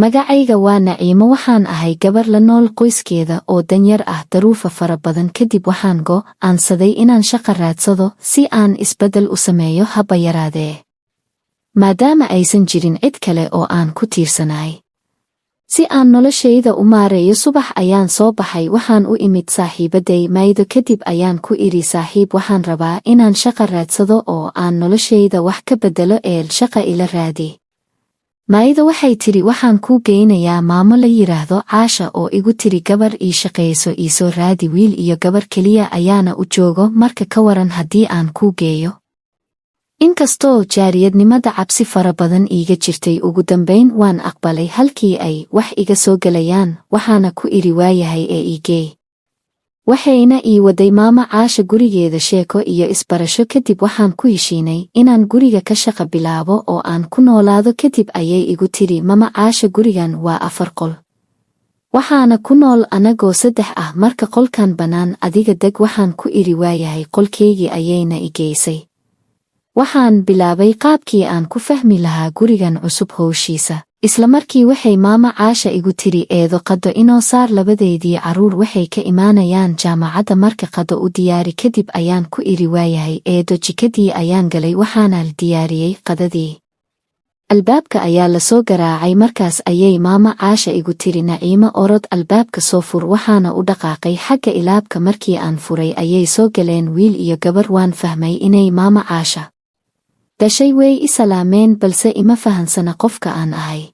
Magacayga waa Naciimo, waxaan ahay gabar la nool qoyskeeda oo danyar ah daruufo fara badan. Kadib waxaan go'aansaday inaan shaqo raadsado si aan isbeddel u sameeyo haba yaraadee, maadaama aysan jirin cid kale oo aan ku tiirsanahay. Si aan noloshayda u maareeyo, subax ayaan soo baxay, waxaan u imid saaxiibaday Maydo. Kadib ayaan ku idhi, saaxiib, waxaan rabaa inaan shaqo raadsado oo aan noloshayda wax ka beddelo, shaqo ila raadi. Maydo waxay tidhi, waxaan kuu geynayaa maamo la yiraahdo Caasha oo igu tiri gabar ii shaqayso, ii soo raadi. Wiil iyo gabar keliya ayaana u joogo, marka ka waran haddii aan kuu geeyo? Inkastoo jaariyadnimada cabsi fara badan iiga jirtay, ugu dambayn waan aqbalay. Halkii ay wax iga soo gelayaan, waxaana ku idhi waayahay ii geey. Waxayna ii waday maama Caasha gurigeeda sheeko iyo isbarasho. Kadib waxaan ku heshiinay inaan guriga ka shaqo bilaabo oo aan ku noolaado. Kadib ayay igu tiri, mama Caasha, gurigan waa 4 qol, waxaana ku nool anagoo 3 ah, marka qolkan bannaan adiga deg. Waxaan ku idhi waayahay, qolkaygii ayayna i geysay. Waxaan bilaabay qaabkii aan ku fahmi lahaa gurigan cusub howshiisa. Isla markii waxay maama Caasha igu tiri, eedo qado inoo saar, labadeedii carruur waxay ka imaanayaan jaamacadda, marka qado u diyaari. Kadib ayaan ku idhi waayahay eedo. Jikadii ayaan galay, waxaana la diyaariyey qadadii. Albaabka ayaa la soo garaacay, markaas ayay maama Caasha igu tiri, Naciimo, orod albaabka soo fur. Waxaana u dhaqaaqay xagga ilaabka. Markii aan furay ayay soo galeen wiil iyo gabar. Waan fahmay inay maama Caasha dhashay. way i salaameen, balse ima fahansana qofka aan ahay.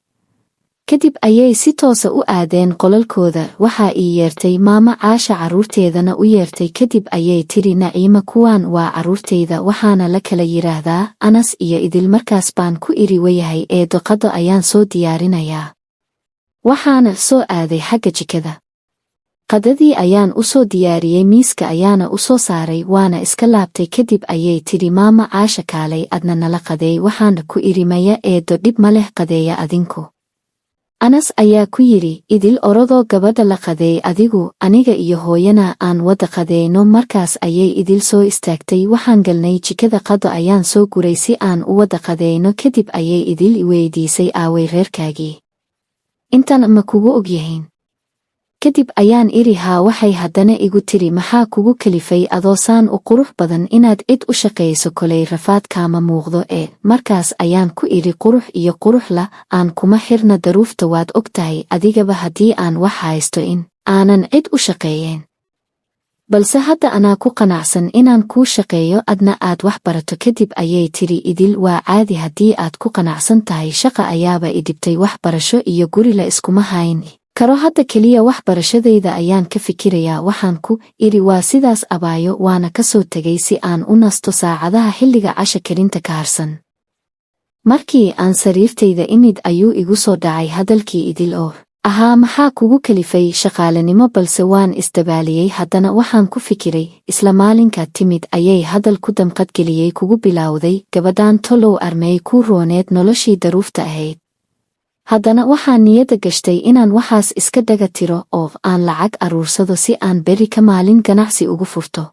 Kadib ayay si toosa u aadeen qolalkooda. Waxaa ii yeertay maama Caasha, carruurteedana u yeertay. Kadib ayay tiri, Naciimo, kuwaan waa carruurtayda, waxaana la kala yiraahdaa Anas iyo Idil. Markaas baan ku idhi, wayahay eedo, qado ayaan soo diyaarinayaa. Waxaana soo aaday xagga jikada. Qadadii ayaan u soo diyaariyey, miiska ayaana u soo saaray, waana iska laabtay. Kadib ayay tiri, maama Caasha, kaalay adna nala qadeey. Waxaana ku idhi, maya eedo, dhib ma leh, qadeeya adinku. Anas ayaa ku yidhi, Idil, orodoo gabadha la qadeey, adigu aniga iyo hooyana aan wada qadeyno. Markaas ayay Idil soo istaagtay. Waxaan galnay jikada, qado ayaan soo guray si aan u wada qadeyno. Kadib ayay Idil i weydiisay, aaway reerkaagii? Intan ma kugu ogyahiin? Kadib ayaan idhi, haa. Waxay haddana igu tiri, maxaa kugu kalifay adoo saan u qurux badan inaad cid u shaqayso? kolay rafaad kaama muuqdo. Markaas ayaan ku idhi, qurux iyo qurux la aan kuma xirna daruufta, waad ogtahay adigaba haddii aan wax haysto in aanan cid u shaqeeyeen. Balse hadda anaa ku qanacsan inaan kuu shaqeeyo, adna aad wax barato. Kadib ayay tiri, Idil, waa caadi haddii aad ku qanacsan tahay. Shaqa ayaaba i dhibtay, wax barasho iyo guri la iskuma hayn karo. hadda keliya wax barashadayda ayaan ka fikirayaa. Waxaan ku idhi, waa sidaas abaayo, waana ka soo tegay si aan u nasto saacadaha xilliga casho karinta ka harsan. Markii aan sariirtayda imid ayuu igu soo dhacay hadalkii Idil oo ahaa, maxaa kugu kalifay shaqaalenimo? Balse waan isdabaaliyey. Haddana waxaan ku fikiray, isla maalinkaad timid ayay hadal ku damqadgeliyey kugu bilowday, gabadhaan tolow armey kuu rooneed noloshii daruufta ahayd. Haddana waxaan niyadda gashtay inaan waxaas iska dhaga tiro oo aan lacag aruursado si aan berri ka maalin ganacsi ugu furto.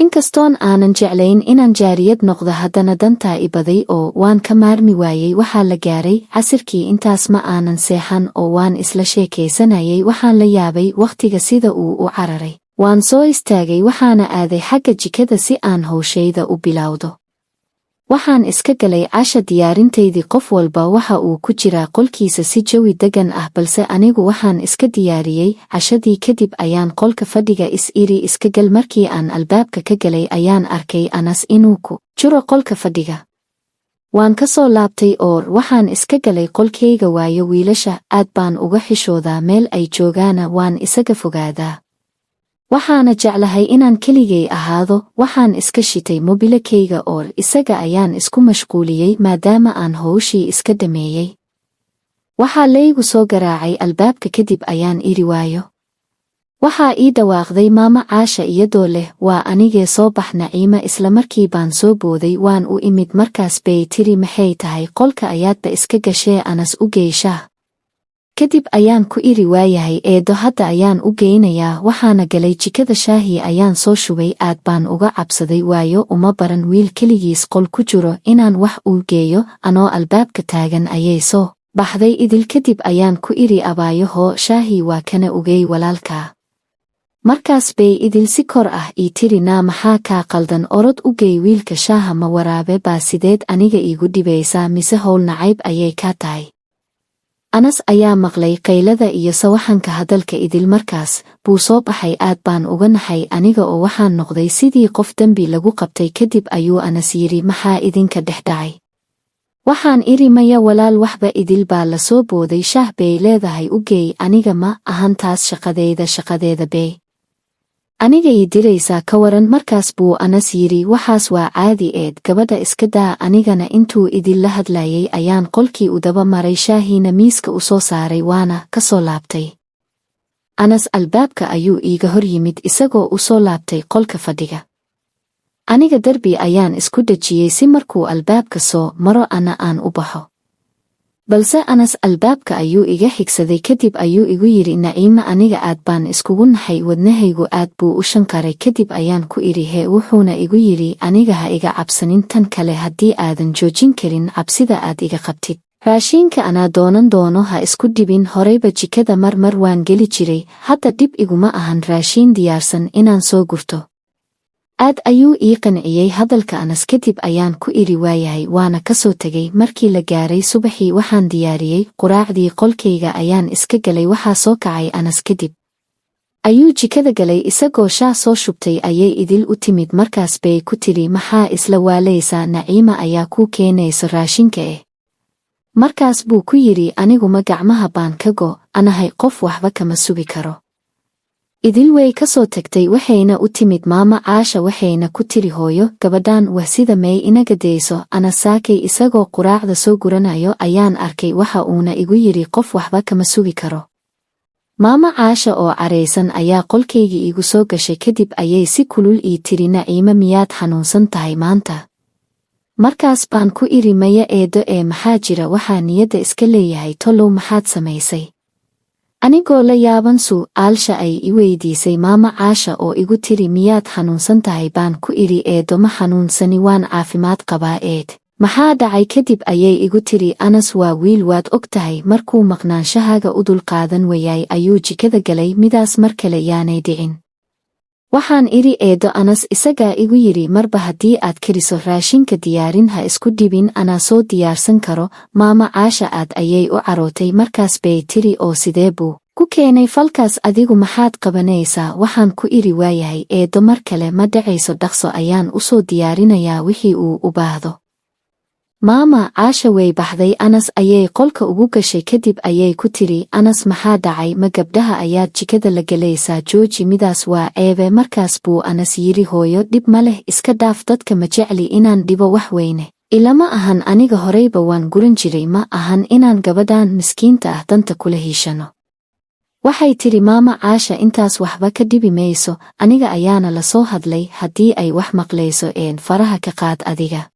Inkastoon aanan jeclayn inaan jaariyad noqdo, haddana dantaa i baday oo waan ka maarmi waayey. Waxaa la gaaray casirkii, intaas ma aanan seexan oo waan isla sheekaysanayay. Waxaan la yaabay wakhtiga sida uu u cararay. Waan soo istaagay, waxaana aaday xagga jikada si aan hawshayda u bilowdo. Waxaan iska galay casha diyaarintaydii. qof walba waxa uu ku jiraa qolkiisa si jawi degan ah, balse anigu waxaan iska diyaariyey cashadii. Kadib ayaan qolka fadhiga is-iri iska gal. Markii aan albaabka ka galay ayaan arkay Anas inuu ku jiro qolka fadhiga. Waan ka soo laabtay oo waxaan iska galay qolkayga. waayo wiilasha aad baan uga xishoodaa, meel ay joogaana waan isaga fogaadaa. Waxaana jeclahay inaan keligay ahaado. Waxaan iska shitay mobilakayga oo isaga ayaan isku mashquuliyey maadaama aan howshii iska dhameeyey. Waxaa laygu soo garaacay albaabka. Kadib ayaan idhi, waayo. Waxaa ii dhawaaqday maama Caasha iyadoo leh, waa anigee, soo bax Naciimo. Isla markii baan soo booday, waan u imid. Markaas bay tiri, maxay tahay, qolka ayaadba iska gashee, Anas u geyshaa. Kadib ayaan ku idhi, waayahay eedo, hadda ayaan u geynayaa. Waxaana galay jikada, shaahii ayaan soo shubay. aad baan uga cabsaday, waayo uma baran wiil keligiis qol ku jiro inaan wax u geeyo. anoo albaabka taagan ayay soo baxday idil kadib ayaan ku iri abaayaho shaahii waa kana ugey walaalkaa. Markaas bay idil si kor ah ii tiri naa maxaa kaa qaldan orod u gey wiilka shaaha ma waraabe baa sideed aniga iigu dhibaysaa mise howl nacayb ayay kaa tahay. Anas ayaa maqlay qaylada iyo sawaxanka hadalka idil markaas buu soo baxay aad baan uga naxay aniga oo waxaan noqday sidii qof dembi lagu qabtay kadib ayuu Anas yiri maxaa idinka dhex dhacay. Waxaan iri maya walaal waxba idil baa la soo booday shaah bay leedahay u geey aniga ma ahan taas shaqadeeda bay. Aniga ii diraysaa ka waran markaas buu Anas yiri waxaas waa caadi gabadha iska daa anigana intuu idil la hadlayay ayaan qolkii u daba maray shaahiina miiska u soo saaray waana ka soo laabtay. Anas albaabka ayuu iiga hor yimid isagoo u soo laabtay qolka fadhiga. Aniga darbi ayaan isku dejiyey si markuu albaabka soo maro ana aan u baxo. Balse Anas albaabka ayuu iga xigsaday kadib ayuu igu yiri Naciima aniga aad baan iskugu naxay wadnahaygu aad buu u shanqaray kadib ayaan ku iri hee wuxuuna igu yiri aniga ha iga cabsanin tan kale haddii aadan joojin karin cabsida aad iga qabtid. Raashinka anaa doono ha isku dhibin horeyba jikada marmar waan geli jiray hadda dhib iguma ahan raashin diyaarsan inaan soo gurto. Aad ayuu ii qanciyey hadalka Anas kadib ayaan ku iri waayahay waana ka soo tegay markii la gaaray subaxii waxaan diyaariyey quraacdii qolkayga ayaan iska galay waxaa soo kacay Anas kadib ayuu jikada galay isagoo shaah soo shubtay ayay idil u timid markaas bay ku tiri maxaa isla waalaysaa Naciima ayaa kuu keenayso raashinka markaas buu ku yiri aniguma gacmaha baan ka anahay qof waxba kama sugi karo. Idil way ka soo tagtay waxayna u timid maama Caasha waxayna ku tiri hooyo gabadhan waa sida may inaga deyso Anas saakay isagoo quraacda soo guranayo ayaan arkay waxa uuna igu yiri qof waxba kama sugi karo. Maama Caasha oo careysan ayaa qolkaygii igu soo gashay kadib ayay si kulul ii tiri Naciima miyaad xanuunsan tahay maanta. Markaas baan ku iri maya eedo maxaa jira waxaa niyadda iska leeyahay tolow maxaad samaysay. Anigoo la yaaban su'aasha ay i weydiisay maama Caasha oo igu tiri miyaad xanuunsan tahay baan ku iri eedo ma xanuunsani waan caafimaad qabaa maxaa dhacay kadib ayay igu tiri Anas waa wiil waad og tahay markuu maqnaanshahaaga u dulqaadan wayay ayuu jikada galay midaas mar kale yaanay dhicin. Waxaan iri eedo Anas isagaa igu yiri marba haddii aad kariso raashinka diyaarin ha isku dhibin anaa soo diyaarsan karo maama Caasha aad ayay u carootay markaas bay tiri oo sidee buu ku keenay falkaas adigu maxaad qabanaysaa waxaan ku iri waayahay eedo mar kale ma dhacayso dhaqso ayaan u soo diyaarinayaa wixii uu u baahdo. Maama Caasha way baxday Anas ayay qolka ugu gashay kadib ayay ku tiri Anas maxaa dhacay ma gabdhaha ayaad jikada la galaysaa jooji midaas waa ceebe markaas buu Anas yiri hooyo dhib ma leh iska dhaaf dadka ma jecli inaan dhibo wax weyne ilama ahan aniga horeyba waan guran jiray ma ahan inaan gabadhan miskiinta ah danta kula hiishano. Waxay tiri maama Caasha intaas waxba ka dhibi mayso aniga ayaana la soo hadlay haddii ay wax maqlayso faraha ka qaad adiga.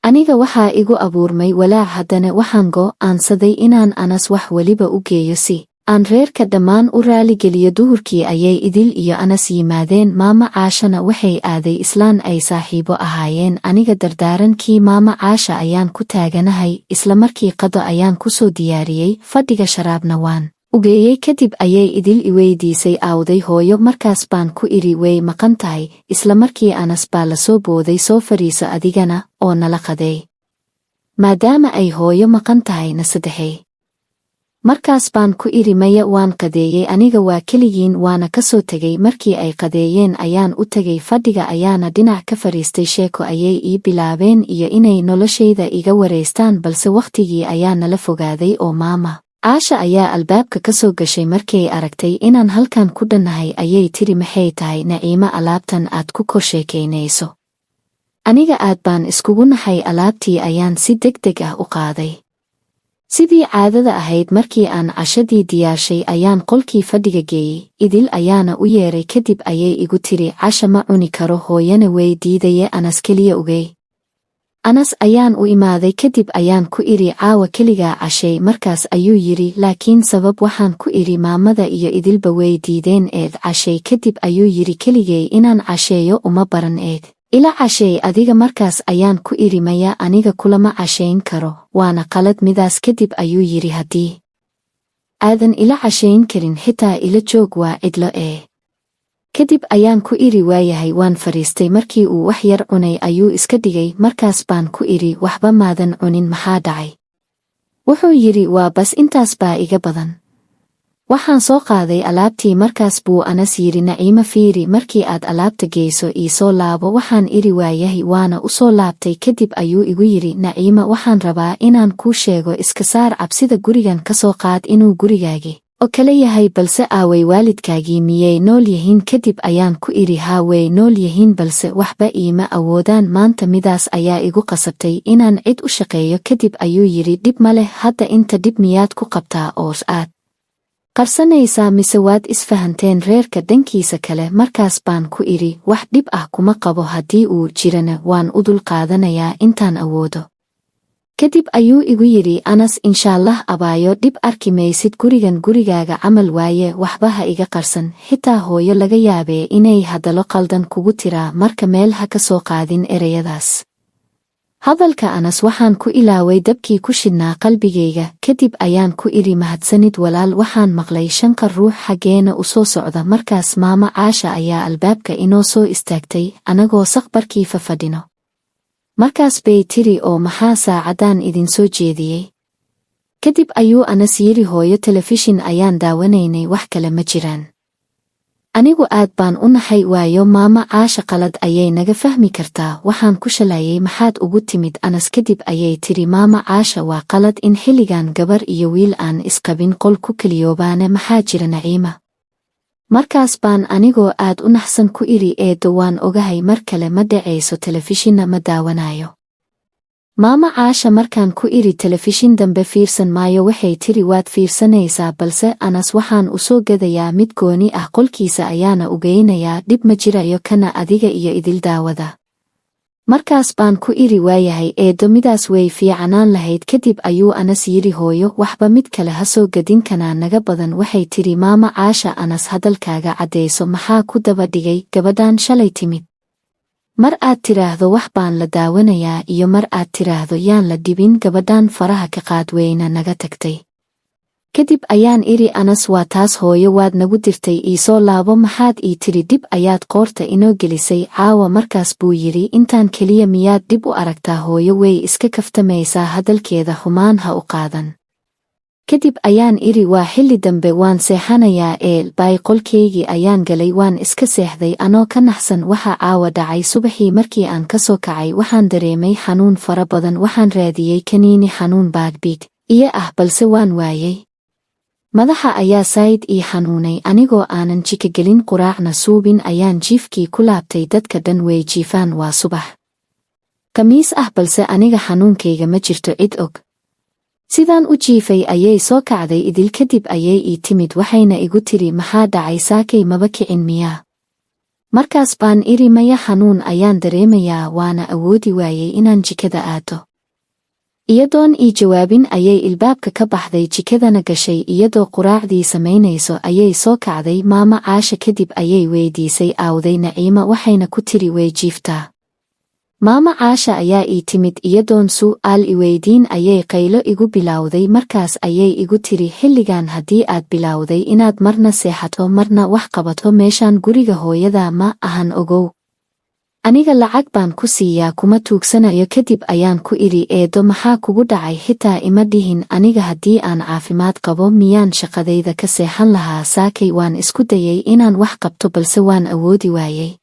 Aniga waxaa igu abuurmay walaac haddana waxaan go'aansaday inaan Anas wax waliba u geeyo si aan reerka dhammaan u raaligeliyo duhurkii ayay idil iyo Anas yimaadeen maama Caashana waxay aaday islaan ay saaxiibo ahaayeen aniga dardaarankii maama Caasha ayaan ku taaganahay isla markii qado ayaan ku soo diyaariyey fadhiga sharaabna waan ugeeyey kadib ayay idil i weydiisay aawday hooyo markaas baan ku iri way maqan tahay isla markii Anas baa la soo booday soo fariiso adigana oo nala qadeey maadaama ay hooyo maqan tahayna saddexay. Markaas baan ku iri maya waan qadeeyey aniga waa keligiin waana ka soo tegay markii ay qadeeyeen ayaan u tegay fadhiga ayaana dhinac ka fariistay sheeko ayay ii bilaabeen iyo inay noloshayda iga wareystaan balse wakhtigii ayaa nala fogaaday oo maama Caasha ayaa albaabka ka soo gashay markay aragtay inaan halkan ku dhannahay ayay tiri maxay tahay Naciima alaabtan aad ku kor sheekaynayso. Aniga aad baan iskugu naxay alaabtii ayaan si degdeg ah u qaaday. Sidii caadada ahayd markii aan cashadii diyaarshay ayaan qolkii fadhiga geeyey idil ayaana u yeeray kadib ayay igu tiri casha ma cuni karo hooyana way diidaye Anas keliya ugey. Anas ayaan u imaaday kadib ayaan ku iri caawa keligaa cashay markaas ayuu yiri laakiin sabab waxaan ku iri maamada iyo idilba way diideen cashay kadib ayuu yiri keligay inaan casheeyo uma baran ila casheey adiga. markaas ayaan ku idhi maya, aniga kulama cashayn karo, waana qalad. midaas kadib ayuu yidhi haddii aadan ila cashayn karin xitaa ila joog, waa cidlo kadib ayaan ku idhi waayahay. waan fadhiistay. markii uu wax yar cunay ayuu iska dhigay. markaas baan ku idhi waxba maadan cunin, maxaa dhacay? wuxuu yidhi waa bas intaas baa iga badan. waxaan soo qaaday alaabtii. markaas buu Anas yidhi Naciima fiiri, markii aad alaabta geyso ii soo laabo. waxaan idhi waayahay, waana u soo laabtay. kadib ayuu igu yidhi Naciima, waxaan rabaa inaan kuu sheego, iska saar cabsida, gurigan ka soo qaad inuu gurigaagii oo kale yahay, balse aaway waalidkaagii, miyay nool yihiin? kadib ayaan ku idhi haa, way nool yihiin, balse waxba iima awoodaan maanta. midaas ayaa igu qasabtay inaan cid u shaqeeyo. kadib ayuu yidhi dhib ma leh, hadda inta dhib miyaad ku qabtaa oo aad qarsanaysaa, mise waad isfahanteen reerka dhankiisa kale? markaas baan ku idhi wax dhib ah kuma qabo, haddii uu jirana waan u dul qaadanayaa intaan awoodo. kadib ayuu igu yidhi Anas, inshaallah abaayo, dhib arki maysid, gurigan gurigaaga camal waaye, waxba ha iga qarsan. xitaa hooyo laga yaabee inay hadallo qaldan kugu tiraa, marka meel ha ka soo qaadin ereyadaas. hadalka Anas waxaan ku ilaaway dabkii ku shidhnaa qalbigayga. kadib ayaan ku idhi mahadsanid walaal, waxaan maqlay shanqar ruux xaggeena u soo socda. markaas maama Caasha ayaa albaabka inoo soo istaagtay, anagoo saqbarkii fadhino. markaas bay tiri oo maxaa saacaddaan idin soo jeediyey? kadib ayuu Anas yidhi hooyo, telefishin ayaan daawanaynay, wax kale ma jiraan. anigu aad baan u naxay, waayo maama Caasha qalad ayay naga fahmi kartaa. waxaan ku shalayay maxaad ugu timid Anas? kadib ayay tiri maama Caasha, waa qalad in xilligan gabar iyo wiil aan isqabin qol ku keliyoobaane, maxaa jira Naciima? markaas baan anigoo aad u naxsan ku idhi eedo, waan ogahay, mar kale ma dhacayso, telefishinna ma daawanayo. maama Caasha markaan ku idhi telefishin dambe fiirsan maayo, waxay tiri waad fiirsanaysaa, balse Anas waxaan u soo gadayaa mid gooni ah, qolkiisa ayaana u geynayaa, dhib ma jirayo, kana adiga iyo idil daawada. markaas baan ku idhi waayahay eedo, midaas way fiicanaan lahayd. kadib ayuu Anas yidhi hooyo, waxba mid kale ha soo gadin, kanaa naga badan. waxay tiri maama Caasha, Anas hadalkaaga caddayso, maxaa ku daba dhigay? gabadhan shalay timid, mar aad tiraahdo wax baan la daawanayaa, iyo mar aad tiraahdo yaan la dhibin, gabadhan faraha ka qaad, weyna naga tagtay. kadib ayaan idhi Anas, waa taas hooyo, waad nagu dirtay, ii soo laabo. maxaad ii tiri dib ayaad qoorta inoo gelisay caawa? markaas buu yidhi intaan keliya miyaad dib u aragtaa hooyo? way iska kaftamaysaa, hadalkeeda xumaan ha u qaadan. kadib ayaan idhi waa xilli dambe, waan seexanayaa bay qolkaygii ayaan galay, waan iska seexday anoo ka naxsan waxa caawa dhacay. subaxii markii aan ka soo kacay waxaan dareemay xanuun fara badan. waxaan raadiyey kaniini xanuun baadhbiid iyo balse waan waayey. madaxa ayaa sayd ii xanuunay. anigoo aanan jika gelin quraacna suubin ayaan jiifkii ku laabtay. dadka dhan way jiifaan, waa subax khamiis ah, balse aniga xanuunkayga ma jirto cid og. sidaan u jiifay ayay soo kacday idil. kadib ayay ii timid, waxayna igu tiri maxaa dhacay saakay, maba kicin miyaa? markaas baan idhi maya, xanuun ayaan dareemayaa, waana awoodi waayey inaan jikada aado. iyadoon ii jawaabin ayay ilbaabka ka baxday, jikadana gashay. iyadoo quraacdii samaynayso ayay soo kacday maama Caasha. kadib ayay weydiisay aawday Naciima, waxayna ku tiri way jiiftaa. maama Caasha ayaa ii timid, iyadoon su'aal i weydiin ayay qaylo igu bilowday. markaas ayay igu tiri xilligan haddii aad bilowday inaad marna seexato marna wax qabato, meeshaan guriga hooyada ma ahan, ogow. aniga lacag baan ku siiyaa, kuma tuugsanayo. kadib ayaan ku idhi eedo, maxaa kugu dhacay? xitaa ima dhihin. aniga haddii aan caafimaad qabo miyaan shaqadayda ka seexan lahaa? saakay waan isku dayay inaan wax qabto, balse waan awoodi waayey.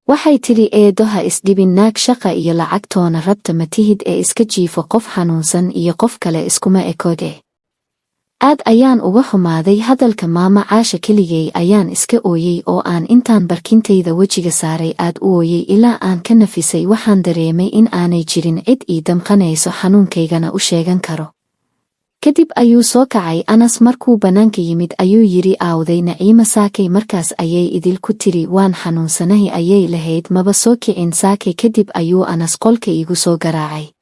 waxay tidhi eedo, ha isdhibin, naag shaqa iyo lacagtoona rabta ma tihid, ee iska jiifo. qof xanuunsan iyo qof kale iskuma ekode. aad ayaan uga xumaaday hadalka maama Caasha. keligay ayaan iska ooyey oo aan intaan barkintayda wejiga saaray aad u ooyey ilaa aan ka nafisay. waxaan dareemay in aanay jirin cid ii damqanayso, xanuunkaygana u sheegan karo. kadib ayuu soo kacay Anas. markuu bannaanka yimid ayuu yidhi aawday Naciima saakay? markaas ayay idil ku tiri waan xanuunsanahay ayay lahayd, maba soo kicin saakay. kadib ayuu Anas qolka iigu soo garaacay.